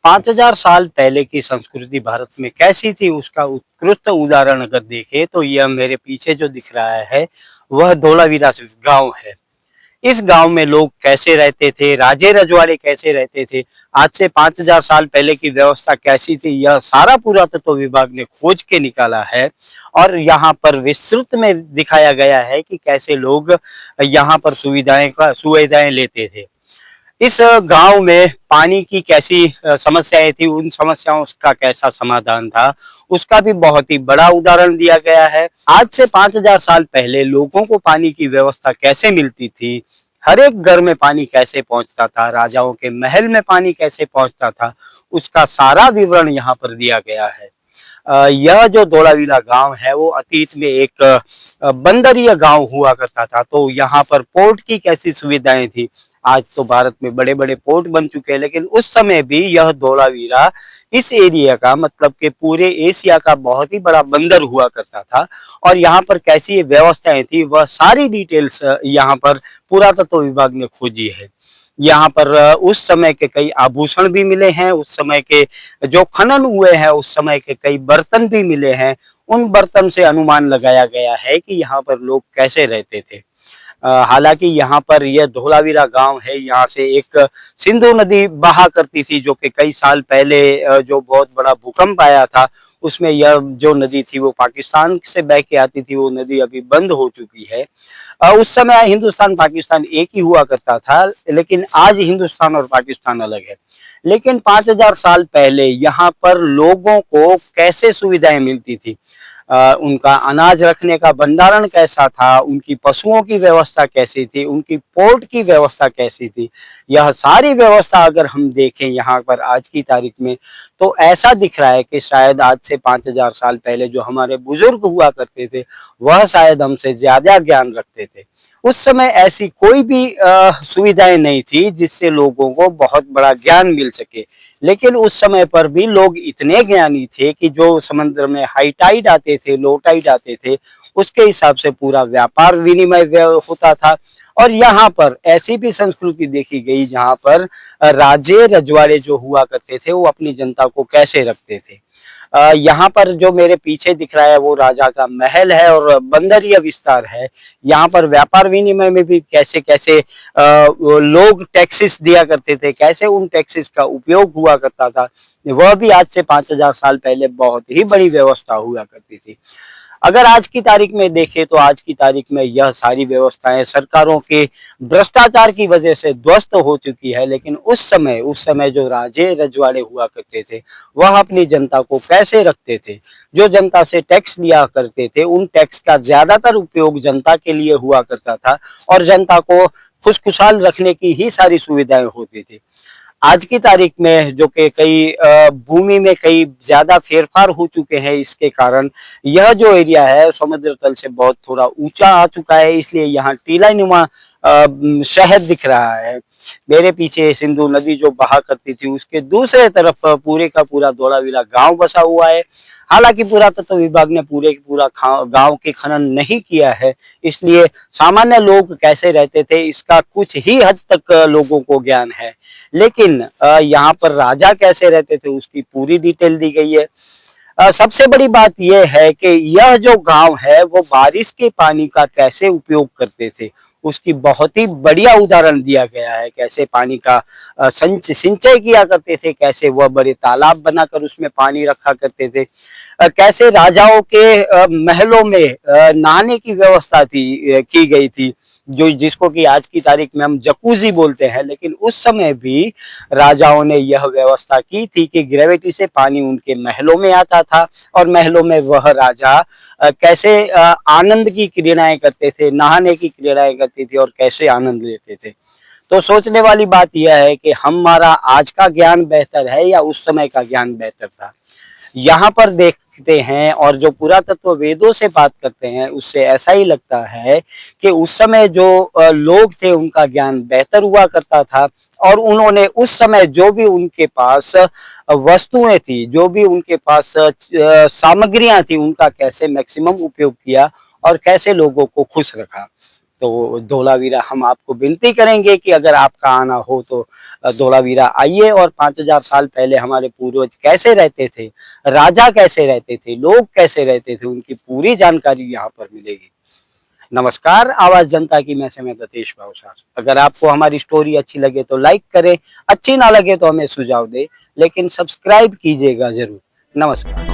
5000 साल पहले की संस्कृति भारत में कैसी थी उसका उत्कृष्ट उदाहरण अगर देखें तो यह मेरे पीछे जो दिख रहा है वह धोलावीरा गांव है। इस गांव में लोग कैसे रहते थे, राजे रजवाड़े कैसे रहते थे, आज से 5000 साल पहले की व्यवस्था कैसी थी, यह सारा पुरातत्व विभाग ने खोज के निकाला है। और यहाँ पर विस्तृत में दिखाया गया है कि कैसे लोग यहाँ पर सुविधाएं लेते थे। इस गांव में पानी की कैसी समस्याएं थी, उन समस्याओं का कैसा समाधान था, उसका भी बहुत ही बड़ा उदाहरण दिया गया है। आज से 5000 साल पहले लोगों को पानी की व्यवस्था कैसे मिलती थी, हर एक घर में पानी कैसे पहुंचता था, राजाओं के महल में पानी कैसे पहुंचता था, उसका सारा विवरण यहाँ पर दिया गया है। यह जो धोलावीरा गांव है वो अतीत में एक बंदरीय गांव हुआ करता था। तो यहाँ पर पोर्ट की कैसी सुविधाएं थी, आज तो भारत में बड़े बड़े पोर्ट बन चुके हैं, लेकिन उस समय भी यह धोलावीरा इस एरिया का मतलब के पूरे एशिया का बहुत ही बड़ा बंदर हुआ करता था। और यहाँ पर कैसी व्यवस्थाएं थी वह सारी डिटेल्स यहाँ पर पुरातत्व विभाग ने खोजी है। यहाँ पर उस समय के कई आभूषण भी मिले हैं, उस समय के जो खनन हुए हैं उस समय के कई बर्तन भी मिले हैं। उन बर्तन से अनुमान लगाया गया है कि यहाँ पर लोग कैसे रहते थे। हालांकि यहाँ पर यह धोलावीरा गांव है, यहाँ से एक सिंधु नदी बहा करती थी जो कि कई साल पहले जो बहुत बड़ा भूकंप आया था उसमें यह जो नदी थी वो पाकिस्तान से बह के आती थी, वो नदी अभी बंद हो चुकी है। उस समय हिंदुस्तान पाकिस्तान एक ही हुआ करता था, लेकिन आज हिंदुस्तान और पाकिस्तान अलग है। लेकिन 5000 साल पहले यहाँ पर लोगों को कैसे सुविधाएं मिलती थी, उनका अनाज रखने का भंडारण कैसा था, उनकी पशुओं की व्यवस्था कैसी थी, उनकी पोर्ट की व्यवस्था कैसी थी, यह सारी व्यवस्था अगर हम देखें यहाँ पर आज की तारीख में तो ऐसा दिख रहा है कि शायद आज से 5000 साल पहले जो हमारे बुजुर्ग हुआ करते थे वह शायद हमसे ज्यादा ज्ञान रखते थे। उस समय ऐसी कोई भी सुविधाएं नहीं थी जिससे लोगों को बहुत बड़ा ज्ञान मिल सके। लेकिन उस समय पर भी लोग इतने ज्ञानी थे कि जो समुद्र में हाई टाइड आते थे, लो टाइड आते थे, उसके हिसाब से पूरा व्यापार विनिमय होता था। और यहाँ पर ऐसी भी संस्कृति देखी गई जहाँ पर राजे रजवाड़े जो हुआ करते थे वो अपनी जनता को कैसे रखते थे। यहाँ पर जो मेरे पीछे दिख रहा है वो राजा का महल है और बंदरीय विस्तार है। यहाँ पर व्यापार विनिमय में भी कैसे कैसे लोग टैक्सेस दिया करते थे, कैसे उन टैक्सेस का उपयोग हुआ करता था, वह भी आज से 5000 साल पहले बहुत ही बड़ी व्यवस्था हुआ करती थी। अगर आज की तारीख में देखें तो आज की तारीख में यह सारी व्यवस्थाएं सरकारों के भ्रष्टाचार की वजह से ध्वस्त हो चुकी है। लेकिन उस समय जो राजे रजवाड़े हुआ करते थे वह अपनी जनता को कैसे रखते थे, जो जनता से टैक्स लिया करते थे उन टैक्स का ज्यादातर उपयोग जनता के लिए हुआ करता था और जनता को खुशखुशाल रखने की ही सारी सुविधाएं होती थी। आज की तारीख में जो कि कई भूमि में कई ज्यादा फेरफार हो चुके हैं, इसके कारण यह जो एरिया है समुद्र तल से बहुत थोड़ा ऊंचा आ चुका है, इसलिए यहाँ टीलानुमा शहर दिख रहा है। मेरे पीछे सिंधु नदी जो बहा करती थी उसके दूसरे तरफ पूरे का पूरा धोलावीरा गांव बसा हुआ है। हालांकि पुरातत्व विभाग ने पूरे पूरा गांव के खनन नहीं किया है, इसलिए सामान्य लोग कैसे रहते थे इसका कुछ ही हद तक लोगों को ज्ञान है। लेकिन यहाँ पर राजा कैसे रहते थे उसकी पूरी डिटेल दी गई है। सबसे बड़ी बात यह है कि यह जो गांव है वो बारिश के पानी का कैसे उपयोग करते थे उसकी बहुत ही बढ़िया उदाहरण दिया गया है। कैसे पानी का सिंचाई किया करते थे, कैसे वह बड़े तालाब बनाकर उसमें पानी रखा करते थे, कैसे राजाओं के महलों में नहाने की व्यवस्था की गई थी, जो जिसको कि आज की तारीख में हम जकूजी बोलते हैं। लेकिन उस समय भी राजाओं ने यह व्यवस्था की थी कि ग्रेविटी से पानी उनके महलों में आता था और महलों में वह राजा कैसे आनंद की क्रीड़ाएं करते थे, नहाने की क्रीड़ाएं करते थे और कैसे आनंद लेते थे। तो सोचने वाली बात यह है कि हमारा आज का ज्ञान बेहतर है या उस समय का ज्ञान बेहतर था। यहाँ पर देखते हैं और जो पुरातत्व वेदों से बात करते हैं उससे ऐसा ही लगता है कि उस समय जो लोग थे उनका ज्ञान बेहतर हुआ करता था और उन्होंने उस समय जो भी उनके पास वस्तुएं थी, जो भी उनके पास सामग्रियां थी, उनका कैसे मैक्सिमम उपयोग किया और कैसे लोगों को खुश रखा। तो धोलावीरा हम आपको विनती करेंगे कि अगर आपका आना हो तो धोलावीरा आइए और 5000 साल पहले हमारे पूर्वज कैसे रहते थे, राजा कैसे रहते थे, लोग कैसे रहते थे, उनकी पूरी जानकारी यहाँ पर मिलेगी। नमस्कार, आवाज जनता की मैं दतेश भावसार। अगर आपको हमारी स्टोरी अच्छी लगे तो लाइक करें, अच्छी ना लगे तो हमें सुझाव दें, लेकिन सब्सक्राइब कीजिएगा जरूर। नमस्कार।